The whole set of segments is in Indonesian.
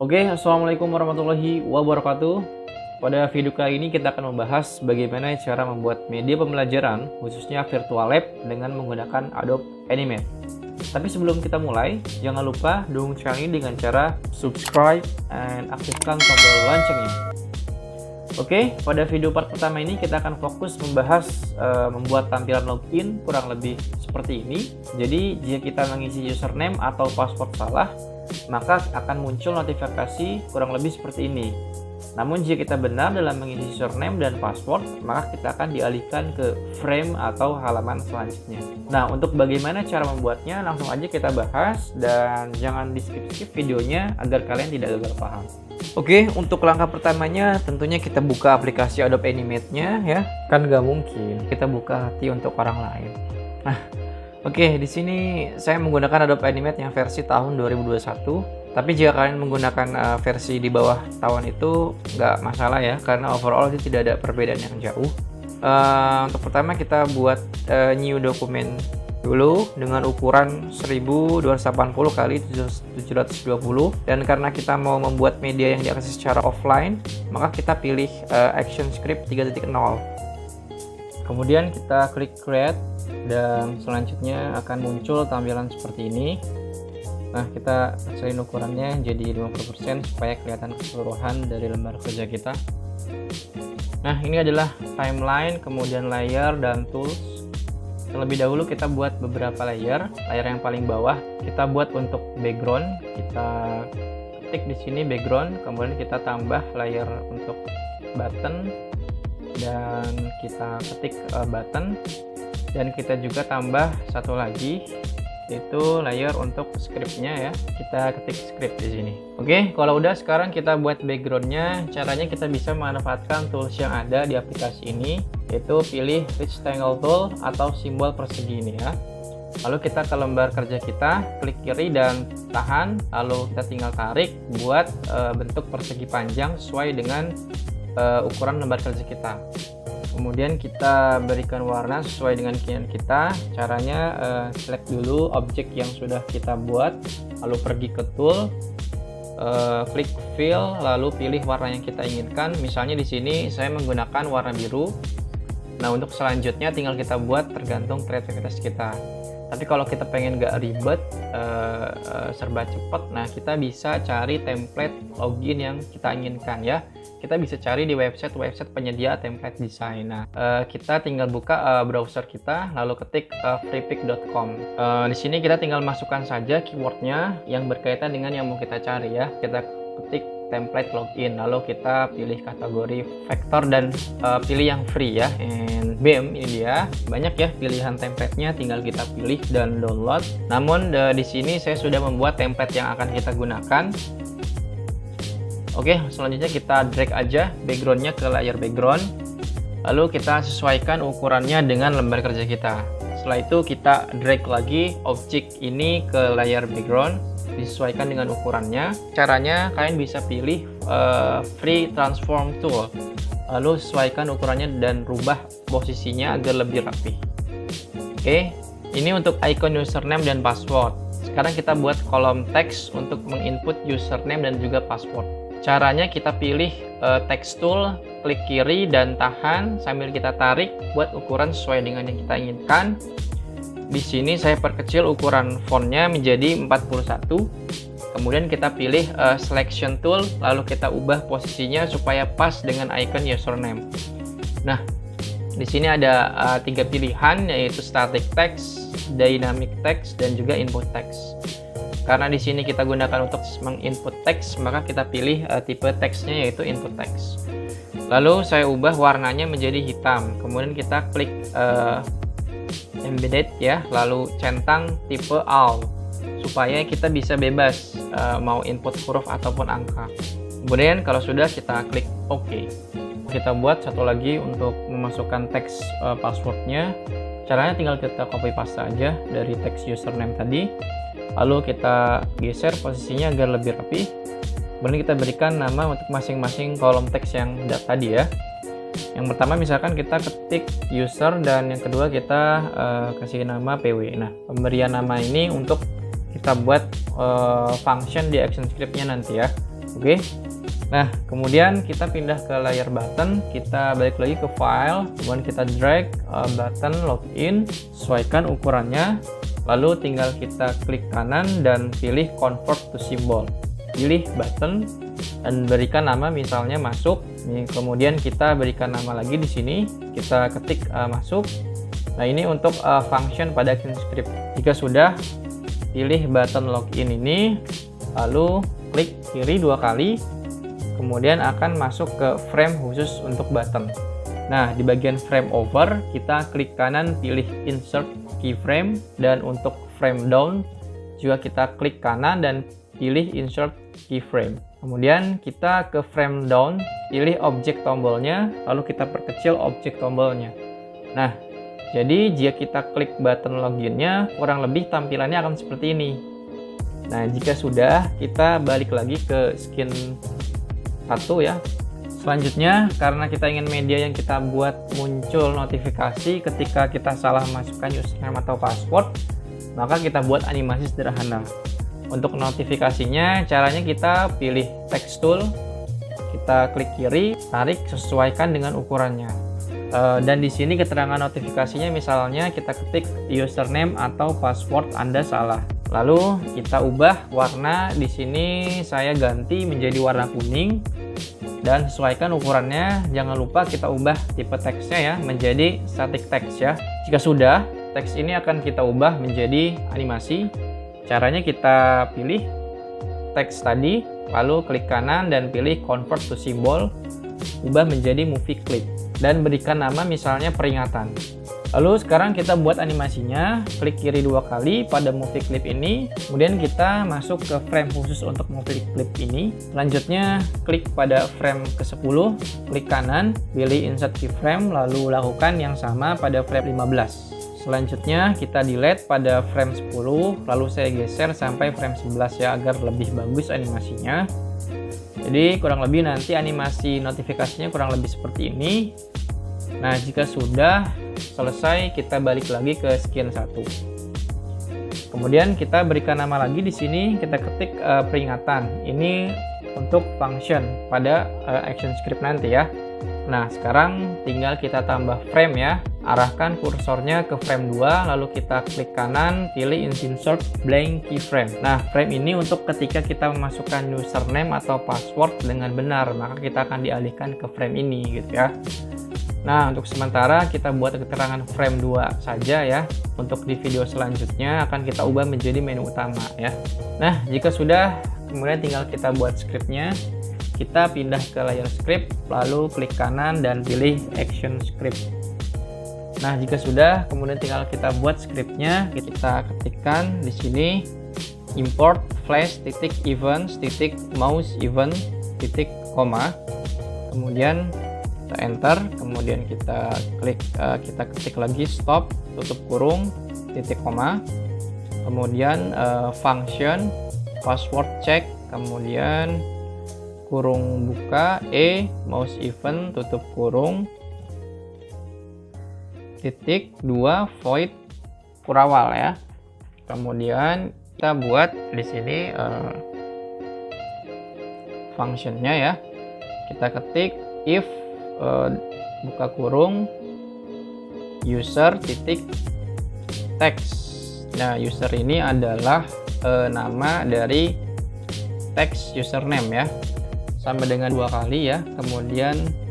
Oke, assalamualaikum warahmatullahi wabarakatuh. Pada video kali ini kita akan membahas bagaimana cara membuat media pembelajaran, khususnya virtual lab dengan menggunakan Adobe Animate. Tapi sebelum kita mulai, jangan lupa dukung channel ini dengan cara subscribe dan aktifkan tombol loncengnya. Oke, pada video part pertama ini kita akan fokus membahas membuat tampilan login kurang lebih seperti ini. Jadi jika kita mengisi username atau password salah, maka akan muncul notifikasi kurang lebih seperti ini. Namun jika kita benar dalam mengisi username dan password, maka kita akan dialihkan ke frame atau halaman selanjutnya. Nah, untuk bagaimana cara membuatnya, langsung aja kita bahas dan jangan di skip-skip videonya agar kalian tidak gagal paham. Oke, untuk langkah pertamanya tentunya kita buka aplikasi Adobe Animate-nya ya. Kan nggak mungkin kita buka hati untuk orang lain. Nah, oke, di sini saya menggunakan Adobe Animate yang versi tahun 2021. Tapi jika kalian menggunakan versi di bawah tahun itu nggak masalah ya, karena overall itu tidak ada perbedaan yang jauh. Untuk pertama kita buat new dokumen dulu dengan ukuran 1280 kali 720, dan karena kita mau membuat media yang diakses secara offline, maka kita pilih ActionScript 3.0. Kemudian kita klik create dan selanjutnya akan muncul tampilan seperti ini. Nah, kita kecilin ukurannya jadi 50% supaya kelihatan keseluruhan dari lembar kerja kita. Nah, ini adalah timeline, kemudian layer dan tools. Terlebih dahulu kita buat beberapa layer. Layer yang paling bawah kita buat untuk background. Kita ketik di sini background, kemudian kita tambah layer untuk button dan kita ketik button, dan kita juga tambah satu lagi itu layer untuk scriptnya ya. Kita ketik script di sini. Oke, kalau udah sekarang kita buat backgroundnya. Caranya kita bisa memanfaatkan tools yang ada di aplikasi ini, yaitu pilih rectangle tool atau simbol persegi ini ya. Lalu kita ke lembar kerja kita, klik kiri dan tahan, lalu kita tinggal tarik buat bentuk persegi panjang sesuai dengan ukuran lembar kerja kita. Kemudian kita berikan warna sesuai dengan keinginan kita. Caranya select dulu objek yang sudah kita buat, lalu pergi ke tool, klik fill, lalu pilih warna yang kita inginkan. Misalnya di sini saya menggunakan warna biru. Nah, untuk selanjutnya tinggal kita buat tergantung kreativitas kita. Tapi kalau kita pengen gak ribet, serba cepat, nah kita bisa cari template login yang kita inginkan ya. Kita bisa cari di website penyedia template desain. Nah, kita tinggal buka browser kita, lalu ketik freepik.com. Di sini kita tinggal masukkan saja keywordnya yang berkaitan dengan yang mau kita cari ya. Kita ketik template login, lalu kita pilih kategori vektor dan pilih yang free ya. And bam, ini dia, banyak ya pilihan templatenya, tinggal kita pilih dan download. Namun di sini saya sudah membuat template yang akan kita gunakan. Oke, selanjutnya kita drag aja backgroundnya ke layar background, lalu kita sesuaikan ukurannya dengan lembar kerja kita. Setelah itu kita drag lagi objek ini ke layar background, disesuaikan dengan ukurannya. Caranya kalian bisa pilih free transform tool, lalu sesuaikan ukurannya dan rubah posisinya agar lebih rapi. Oke, ini untuk icon username dan password. Sekarang kita buat kolom teks untuk menginput username dan juga password. Caranya kita pilih text tool, klik kiri dan tahan sambil kita tarik buat ukuran sesuai dengan yang kita inginkan. Di sini saya perkecil ukuran fontnya menjadi 41. Kemudian kita pilih selection tool, lalu kita ubah posisinya supaya pas dengan icon username. Nah, di sini ada 3 pilihan, yaitu static text, dynamic text, dan juga input text. Karena di sini kita gunakan untuk menginput teks, maka kita pilih tipe teksnya yaitu input text. Lalu saya ubah warnanya menjadi hitam. Kemudian kita klik embedded ya, lalu centang tipe all supaya kita bisa bebas mau input huruf ataupun angka. Kemudian kalau sudah kita klik OK. Kita buat satu lagi untuk memasukkan teks passwordnya. Caranya tinggal kita copy paste aja dari teks username tadi. Lalu kita geser posisinya agar lebih rapi. Kemudian kita berikan nama untuk masing-masing kolom teks yang tadi ya. Yang pertama misalkan kita ketik user, dan yang kedua kita kasih nama PW. Nah, pemberian nama ini untuk kita buat function di ActionScript-nya nanti ya. Oke. Nah, kemudian kita pindah ke layar button, kita balik lagi ke file, kemudian kita drag button login, sesuaikan ukurannya, lalu tinggal kita klik kanan dan pilih convert to symbol. Pilih button dan berikan nama misalnya masuk. Kemudian kita berikan nama lagi di sini, kita ketik masuk. Nah, ini untuk function pada ActionScript. Jika sudah, pilih button login ini, lalu klik kiri 2 kali. Kemudian akan masuk ke frame khusus untuk button. Nah, di bagian frame over, kita klik kanan pilih insert keyframe, dan untuk frame down juga kita klik kanan dan pilih insert keyframe. Kemudian kita ke frame down, pilih objek tombolnya, lalu kita perkecil objek tombolnya. Nah, jadi jika kita klik button loginnya, kurang lebih tampilannya akan seperti ini. Nah, jika sudah, kita balik lagi ke skin 1 ya. Selanjutnya, karena kita ingin media yang kita buat muncul notifikasi ketika kita salah masukkan username atau password, maka kita buat animasi sederhana. Untuk notifikasinya, caranya kita pilih text tool, kita klik kiri, tarik, sesuaikan dengan ukurannya. Dan di sini keterangan notifikasinya misalnya kita ketik username atau password Anda salah. Lalu kita ubah warna, di sini saya ganti menjadi warna kuning dan sesuaikan ukurannya. Jangan lupa kita ubah tipe teksnya ya menjadi static text ya. Jika sudah, teks ini akan kita ubah menjadi animasi. Caranya kita pilih teks tadi, lalu klik kanan dan pilih convert to symbol, ubah menjadi movie clip dan berikan nama misalnya peringatan. Lalu sekarang kita buat animasinya, klik kiri 2 kali pada movie clip ini, kemudian kita masuk ke frame khusus untuk movie clip ini. Selanjutnya klik pada frame ke-10, klik kanan, pilih insert keyframe, lalu lakukan yang sama pada frame 15. Selanjutnya kita delete pada frame 10, lalu saya geser sampai frame 11 ya, agar lebih bagus animasinya. Jadi kurang lebih nanti animasi notifikasinya kurang lebih seperti ini. Nah, jika sudah selesai, kita balik lagi ke skin 1. Kemudian kita berikan nama lagi di sini, kita ketik peringatan. Ini untuk function pada ActionScript nanti ya. Nah, sekarang tinggal kita tambah frame ya. Arahkan kursornya ke frame 2, lalu kita klik kanan, pilih insert blank keyframe. Nah, frame ini untuk ketika kita memasukkan username atau password dengan benar, maka kita akan dialihkan ke frame ini gitu ya. Nah, untuk sementara kita buat keterangan frame 2 saja ya. Untuk di video selanjutnya akan kita ubah menjadi menu utama ya. Nah, jika sudah, kemudian tinggal kita buat scriptnya. Kita pindah ke layar script, lalu klik kanan dan pilih ActionScript. Nah, jika sudah, kemudian tinggal kita buat scriptnya. Kita ketikkan di sini import flash events mouse event koma. Kemudian kita enter, kemudian kita klik, kita ketik lagi stop, tutup kurung, titik koma. Kemudian function password check, kemudian kurung buka mouse event tutup kurung titik 2 void kurawal ya. Kemudian kita buat di sini functionnya ya. Kita ketik if buka kurung user titik text. Nah, user ini adalah nama dari text username ya, sama dengan 2 kali ya. Kemudian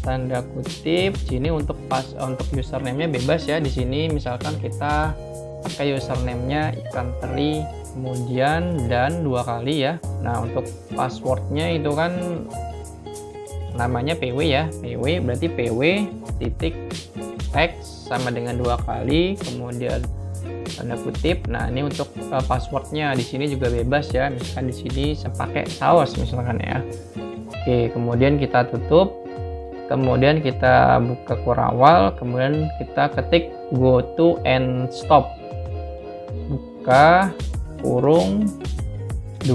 tanda kutip sini untuk username-nya bebas ya. Di sini misalkan kita pakai username-nya ikan teri, kemudian dan 2 kali ya. Nah, untuk passwordnya itu kan namanya PW ya. PW berarti PW titik text sama dengan 2 kali, kemudian tanda kutip. Nah, ini untuk passwordnya di sini juga bebas ya. Misalkan di sini saya pakai saus misalkan ya. Oke, kemudian kita tutup. Kemudian kita buka kurawal, kemudian kita ketik go to and stop. Buka kurung 2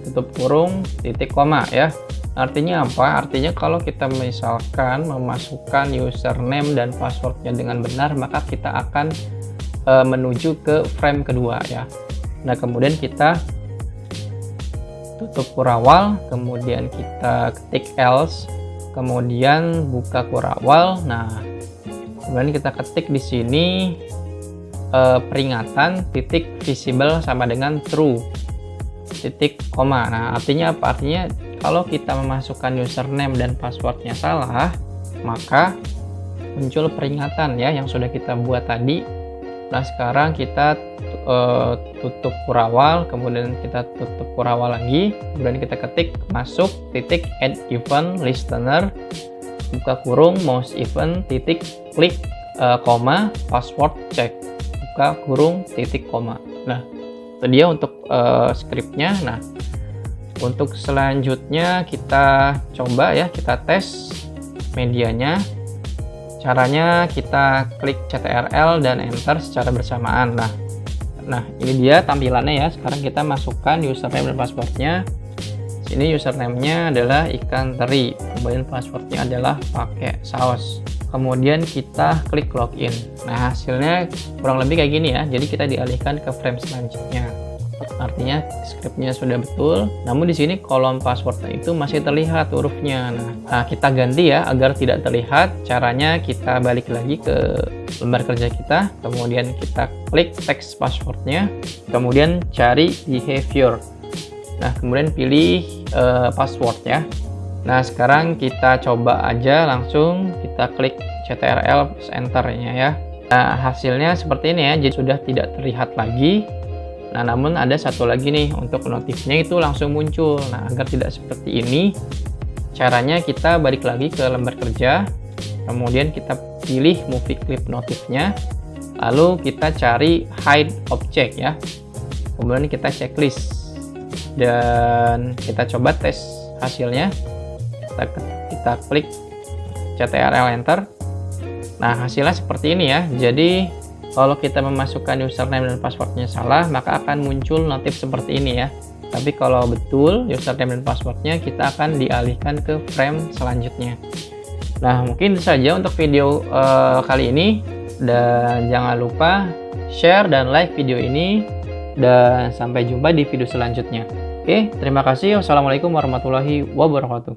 tutup kurung titik koma ya. Artinya apa? Artinya kalau kita misalkan memasukkan username dan passwordnya dengan benar, maka kita akan menuju ke frame kedua ya. Nah, kemudian kita tutup kurawal, kemudian kita ketik else, kemudian buka kurawal. Nah, kemudian kita ketik di sini peringatan titik visible sama dengan true titik koma. Nah, artinya apa? Artinya kalau kita memasukkan username dan passwordnya salah, maka muncul peringatan ya yang sudah kita buat tadi. Nah, sekarang kita tutup kurawal, kemudian kita tutup kurawal lagi, kemudian kita ketik masuk titik add event listener, buka kurung mouse event titik klik koma password check, buka kurung titik koma. Nah, itu dia untuk scriptnya. Nah, untuk selanjutnya kita coba ya, kita tes medianya. Caranya kita klik CTRL dan enter secara bersamaan. Nah ini dia tampilannya ya. Sekarang kita masukkan username dan passwordnya. Sini username-nya adalah ikan teri, kemudian passwordnya adalah pakai saus. Kemudian kita klik login. Nah, hasilnya kurang lebih kayak gini ya. Jadi kita dialihkan ke frame selanjutnya. Artinya scriptnya sudah betul, namun di sini kolom passwordnya itu masih terlihat hurufnya. Nah, kita ganti ya agar tidak terlihat. Caranya kita balik lagi ke lembar kerja kita, kemudian kita klik text passwordnya, kemudian cari behavior. Nah, kemudian pilih password ya. Nah, sekarang kita coba aja langsung, kita klik CTRL plus enter-nya ya. Nah, hasilnya seperti ini ya, jadi sudah tidak terlihat lagi. Nah, namun ada satu lagi nih, untuk notifnya itu langsung muncul. Nah, agar tidak seperti ini, caranya kita balik lagi ke lembar kerja, kemudian kita pilih movie clip notifnya, lalu kita cari hide object ya, kemudian kita checklist, dan kita coba tes hasilnya. Kita klik CTRL enter. Nah, hasilnya seperti ini ya. Jadi kalau kita memasukkan username dan passwordnya salah, maka akan muncul notif seperti ini ya. Tapi kalau betul username dan passwordnya, kita akan dialihkan ke frame selanjutnya. Nah, mungkin itu saja untuk video kali ini. Dan jangan lupa share dan like video ini. Dan sampai jumpa di video selanjutnya. Oke, terima kasih. Wassalamualaikum warahmatullahi wabarakatuh.